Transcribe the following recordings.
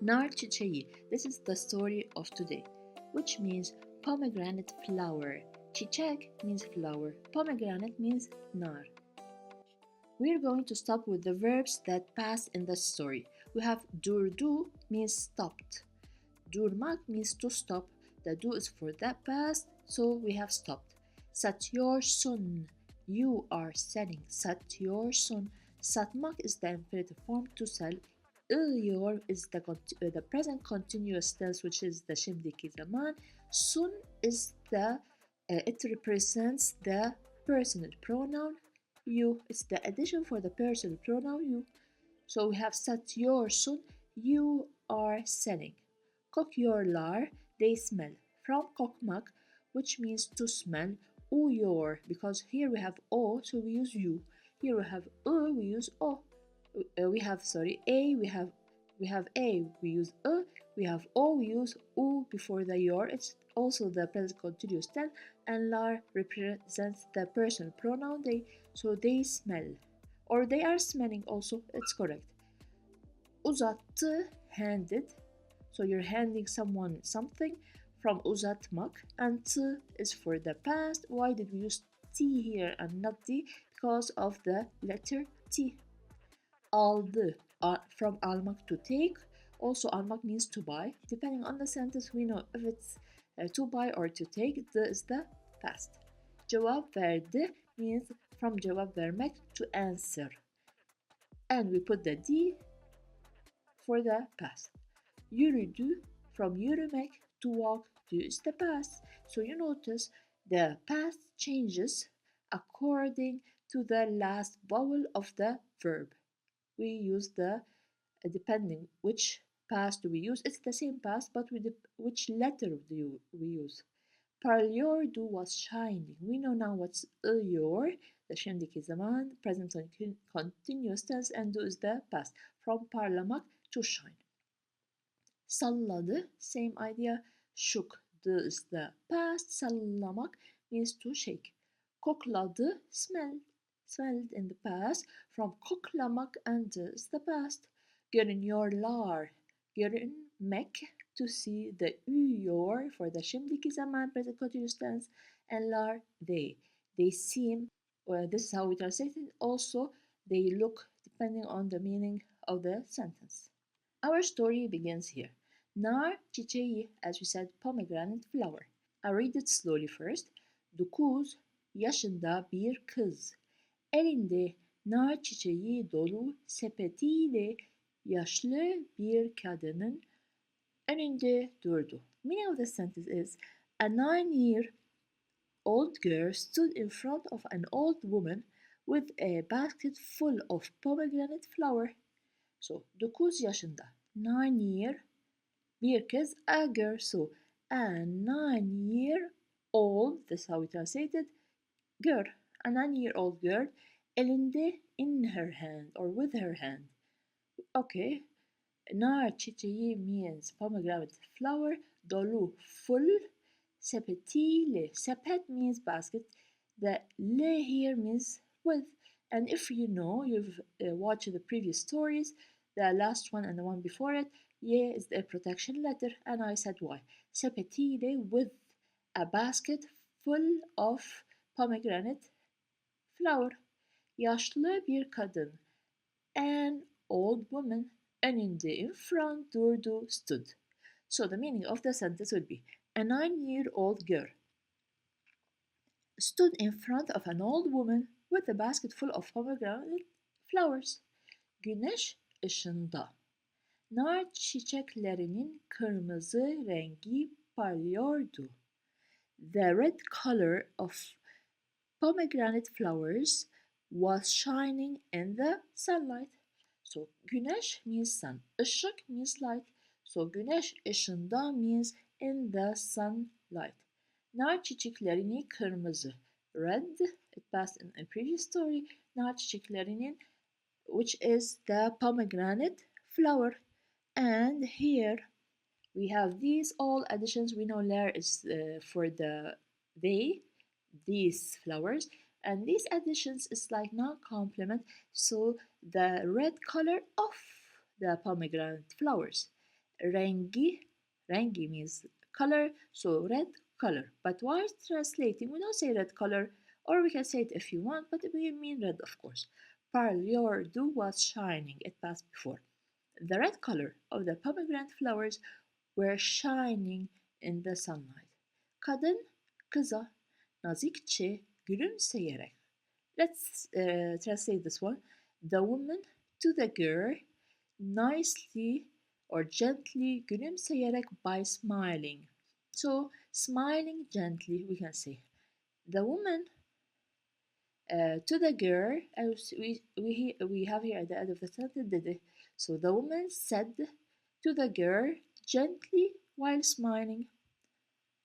Nar Çiçeği. This is the story of today, which means pomegranate flower. Çiçek means flower. Pomegranate means nar. We're going to stop with the verbs that pass in the story. We have durdu means stopped. Durmak means to stop. The do is for that past, so we have stopped. Satıyorsun. You are selling. Satıyorsun. Satmak is the infinitive form to sell. Iliyor is the present continuous tense, which is the şimdiki zaman. Sun is it represents the personal pronoun. You is the addition for the personal pronoun you. So we have satıyorsun. You are selling. Kokuyorlar, they smell. From kokmak, which means to smell. Uyuyor, because here we have o, so we use you. Here we have we use o. We have a, we have a, we use we have o, we use u before the yor. It's also the present continuous tense, and lar represents the personal pronoun they, so they smell, or they are smelling also. It's correct. Uzattı, handed. So you're handing someone something from uzatmak, and t is for the past. Why did we use t here and not d? Because of the letter t. Aldı, from almak to take. Also almak means to buy. Depending on the sentence, we know if it's to buy or to take. The is the past. Cevap verdi means from cevap vermek, to answer. And we put the d for the past. Yürüdü, from yürümek, to walk, do is the past. So you notice the past changes according to the last vowel of the verb. We use the, depending which past do we use, it's the same past, but with which letter do we use. Parlıyordu was shining. We know now what's ılıyor, the şimdiki zaman, present continuous tense, and do is the past. From parlamak, to shine. Salladı, same idea. Shook, the is the past. Sallamak means to shake. Kokladı, smelled in the past. From koklamak, and the is the past. Görünüyorlar, görünmek, to see. The uyuyor for the şimdiki zaman, present continuous tense, and lar, they seem. This is how we translate it. Also, they look, depending on the meaning of the sentence. Our story begins here. Nar Çiçeği, as we said, pomegranate flower. I read it slowly first. 9 yaşında bir kız. Elinde nar çiçeği dolu sepetiyle yaşlı bir kadının önünde durdu. Meaning of the sentence is, a 9-year-old girl stood in front of an old woman with a basket full of pomegranate flower. So 9 yaşında. 9 year, bir kız, a girl. So a 9-year-old, that's how we translate it, girl. A 9-year-old girl, elinde, in her hand or with her hand. Okay. Nar çiçeği means pomegranate flower. Dolu, full. Sepetiyle, sepet means basket. The le here means with. And if you know, you've watched the previous stories, the last one and the one before it, ye is the protection letter, and I said why. Sepetiyle, with a basket full of pomegranate flower. Yaşlı bir kadın, an old woman, önünde, in front, durdu, stood. So the meaning of the sentence would be, a 9-year-old girl stood in front of an old woman with a basket full of pomegranate flowers. Güneş ışığında. Nar çiçeklerinin kırmızı rengi parlıyordu. The red color of pomegranate flowers was shining in the sunlight. So güneş means sun, ışık means light. So güneş ışığında means in the sunlight. Nar çiçeklerinin kırmızı, red, it passed in a previous story. Nar çiçeklerinin, which is the pomegranate flower. And here we have these all additions. We know lar is for these flowers, and these additions is like non-complement, so the red color of the pomegranate flowers. Rengi, rengi means color, so red color. But while translating, we don't say red color, or we can say it if you want, but we mean red, of course. Pearl, your dew was shining. It passed before. The red color of the pomegranate flowers were shining in the sunlight. Kadın kıza nazikçe gülümseyerek. Let's translate this one. The woman to the girl nicely or gently gülümseyerek by smiling. So smiling gently we can say. The woman to the girl, as we have here at the end of the sentence did it. So the woman said to the girl gently while smiling.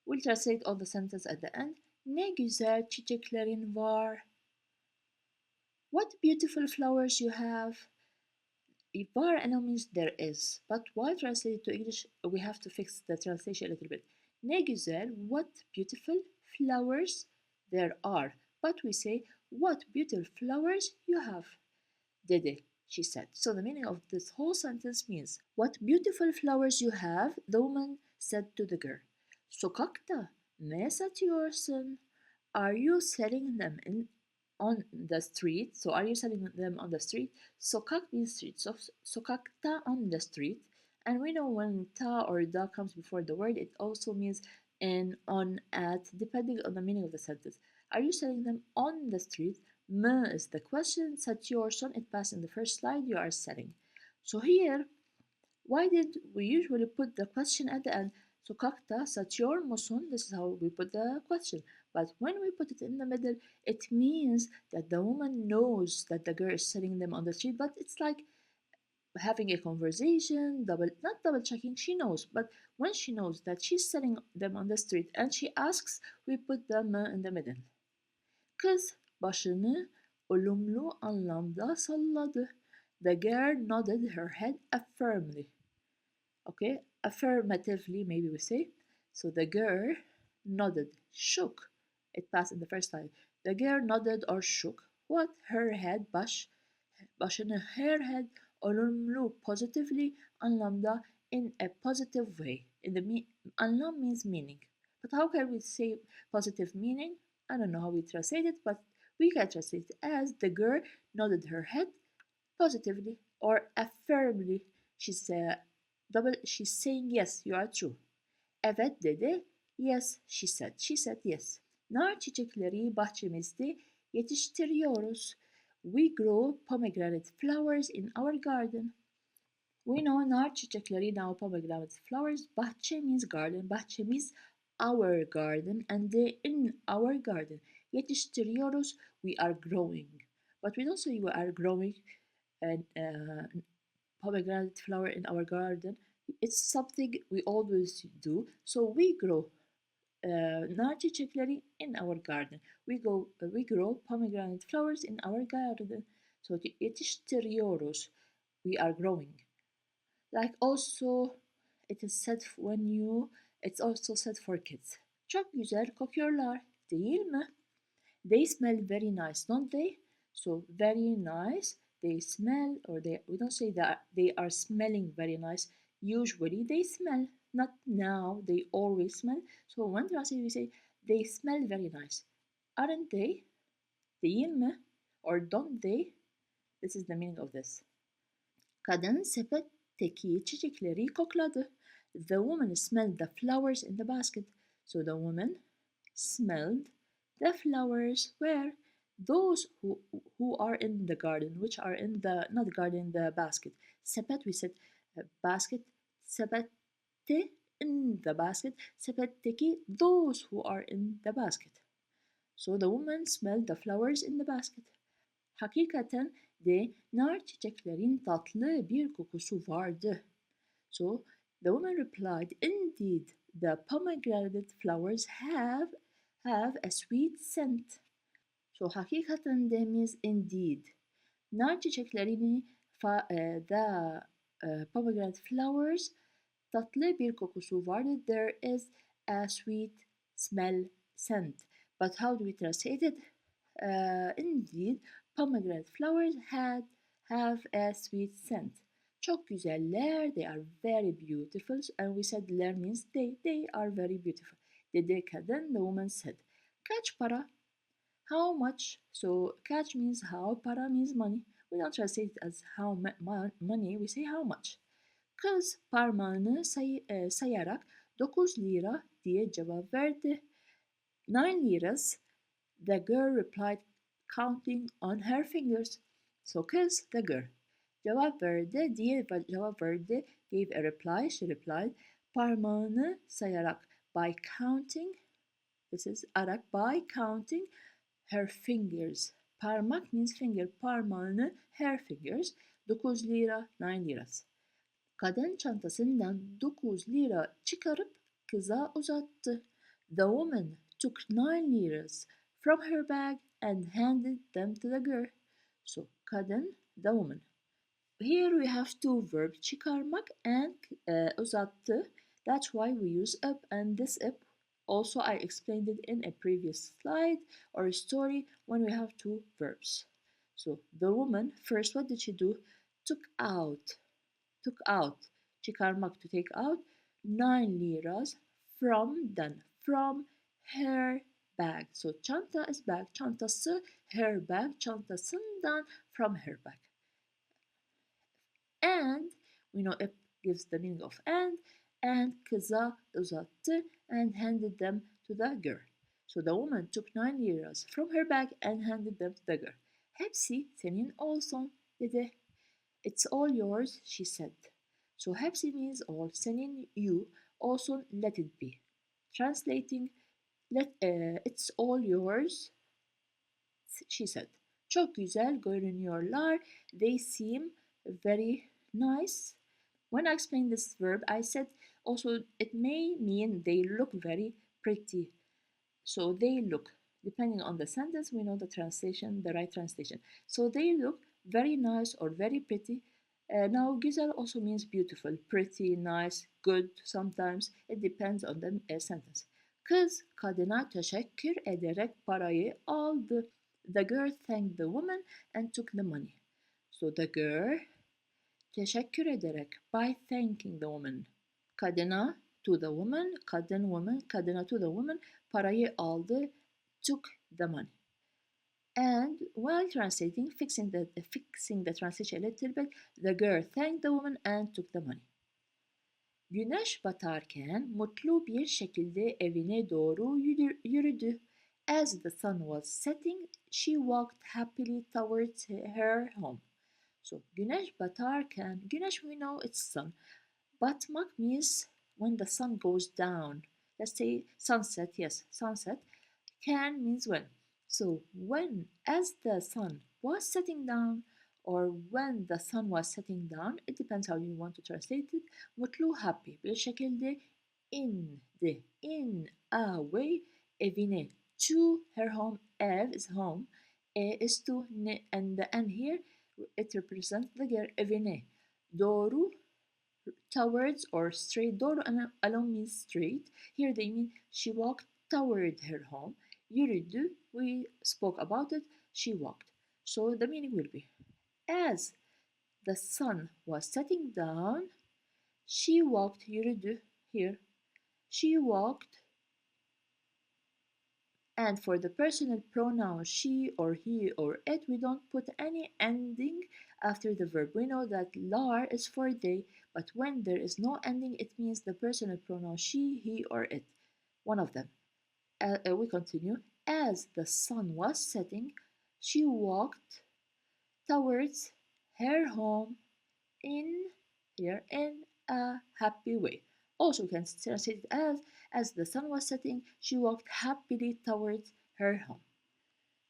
We'll translate all the sentence at the end. Ne güzel çiçeklerin var. What beautiful flowers you have. Var means there is, but while translated to English, we have to fix the translation a little bit. Ne güzel, what beautiful flowers there are. But we say, what beautiful flowers you have. Dedi, she said. So the meaning of this whole sentence means, what beautiful flowers you have, the woman said to the girl. Sokakta ne satıyorsun? Are you selling them on the street? So are you selling them on the street? Sokak means street. So sokakta on the street. And we know when ta or da comes before the word, it also means in, on, at, depending on the meaning of the sentence. Are you selling them on the street? Me is the question. Satıyorsun, it passed in the first slide. You are selling. So here, why did we usually put the question at the end? Sokakta satıyor musun? This is how we put the question. But when we put it in the middle, it means that the woman knows that the girl is selling them on the street, but it's like having a conversation, not double checking, she knows. But when she knows that she's selling them on the street and she asks, we put the me in the middle. Kız başını olumlu anlamda salladı. The girl nodded her head affirmingly. Okay, affirmatively, maybe we say. So the girl nodded, shook. It passed in the first line. The girl nodded or shook. What? Her head, başını, her head, olumlu, positively, anlamda, in a positive way. Anlam means meaning. But how can we say positive meaning? I don't know how we translate it, but we can translate it as the girl nodded her head positively or affirmably. She's saying yes, you are true. Evet dedi. Yes, she said. She said yes. Nar çiçekleri bahçemizde yetiştiriyoruz. We grow pomegranate flowers in our garden. We know nar çiçekleri, now pomegranate flowers. Bahçe means garden. Bahçe means our garden, and they in our garden. Yetiştiriyoruz, we are growing. But we don't say we are growing and pomegranate flower in our garden. It's something we always do. So we grow nar çiçekleri in our garden. We grow pomegranate flowers in our garden. So yetiştiriyoruz. We are growing. Like also it is said it's also said for kids. Çok güzel kokuyorlar, değil mi? They smell very nice, don't they? So very nice. They smell, or we don't say that they are smelling very nice. Usually they smell, not now. They always smell. So when translate we say they smell very nice. Aren't they? Değil mi? Or don't they? This is the meaning of this. Kadın sepetteki çiçekleri kokladı. The woman smelled the flowers in the basket. So the woman smelled the flowers where? Those who are in the garden, which are in the, not the garden, the basket. Sepet, we said basket. Sepette, in the basket. Sepetteki, those who are in the basket. So the woman smelled the flowers in the basket. Hakikaten de nar çiçeklerin tatlı bir kokusu vardı. So the woman replied, indeed, the pomegranate flowers have a sweet scent. So hakikaten de means indeed. Nar çiçeklerini the pomegranate flowers tatlı bir kokusu vardı. There is a sweet smell scent. But how do we translate it? Indeed, pomegranate flowers have a sweet scent. Çok güzeller. They are very beautiful. And we said ler means they. They are very beautiful. Dedi kadın. The woman said. Kaç para? How much? So kaç means how. Para means money. We don't translate it as how money. We say how much. Kız parmağını sayarak 9 lira diye cevap verdi. 9 liras. The girl replied, counting on her fingers. So kız, the girl. Cevap verdi, diye cevap verdi. Gave a reply, she replied. Parmağını sayarak, by counting, this is arak, by counting her fingers. Parmak means finger, parmağını, her fingers. 9 lira, 9 liras. Kadın çantasından 9 lira çıkarıp kıza uzattı. The woman took 9 liras from her bag and handed them to the girl. So, kadın, the woman. Here we have two verbs, çıkarmak and uzattı. That's why we use up, and this up also I explained it in a previous slide or a story when we have two verbs. So, the woman, first what did she do? Took out, çıkarmak, to take out, 9 liras from her bag. So çanta is bag, çantası, her bag, çantasından, from her bag. And we know it gives the meaning of and kıza uzattı and handed them to the girl. So the woman took 9 liras from her bag and handed them to the girl. Hepsi senin olsun dedi. It's all yours, she said. So hepsi means all, senin, you, also let it be. Translating, it's all yours, she said. Çok güzel görünüyorlar. They seem very nice. When I explained this verb, I said also it may mean they look very pretty. So they look. Depending on the sentence, we know the translation, the right translation. So they look very nice or very pretty. Now, güzel also means beautiful, pretty, nice, good sometimes. It depends on the sentence. Kız kadına teşekkür ederek parayı aldı. The girl thanked the woman and took the money. So the girl teşekkür ederek, by thanking the woman. Kadına, to the woman, kadına to the woman, parayı aldı, took the money. And while translating, fixing the translation a little bit, the girl thanked the woman and took the money. Güneş batarken mutlu bir şekilde evine doğru yürüdü. As the sun was setting, she walked happily towards her home. So, güneş batarken, güneş we know it's sun. Batmak means when the sun goes down. Let's say sunset, yes, sunset. Can means when. So when, as the sun was setting down, or when the sun was setting down, it depends how you want to translate it. Mutlu, happy bir şekilde indi, in a way, evine, to her home. Ev is home, is to, and the N here, it represents the girl, evine. Doğru, towards or straight. Doğru alone means straight. Here they mean she walked toward her home. Yürüdü, we spoke about it, she walked. So the meaning will be, as the sun was setting down, she walked, yürüdü, here, she walked, and for the personal pronoun she or he or it, we don't put any ending after the verb. We know that lar is for they, but when there is no ending, it means the personal pronoun she, he, or it, one of them. We continue. As the sun was setting, she walked towards her home in a happy way. Also, we can translate it as the sun was setting, she walked happily towards her home.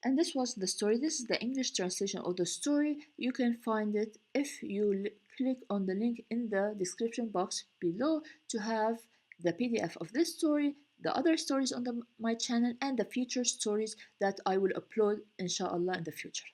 And this was the story. This is the English translation of the story. You can find it if you click on the link in the description box below to have the PDF of this story, the other stories on my channel, and the future stories that I will upload inshallah in the future.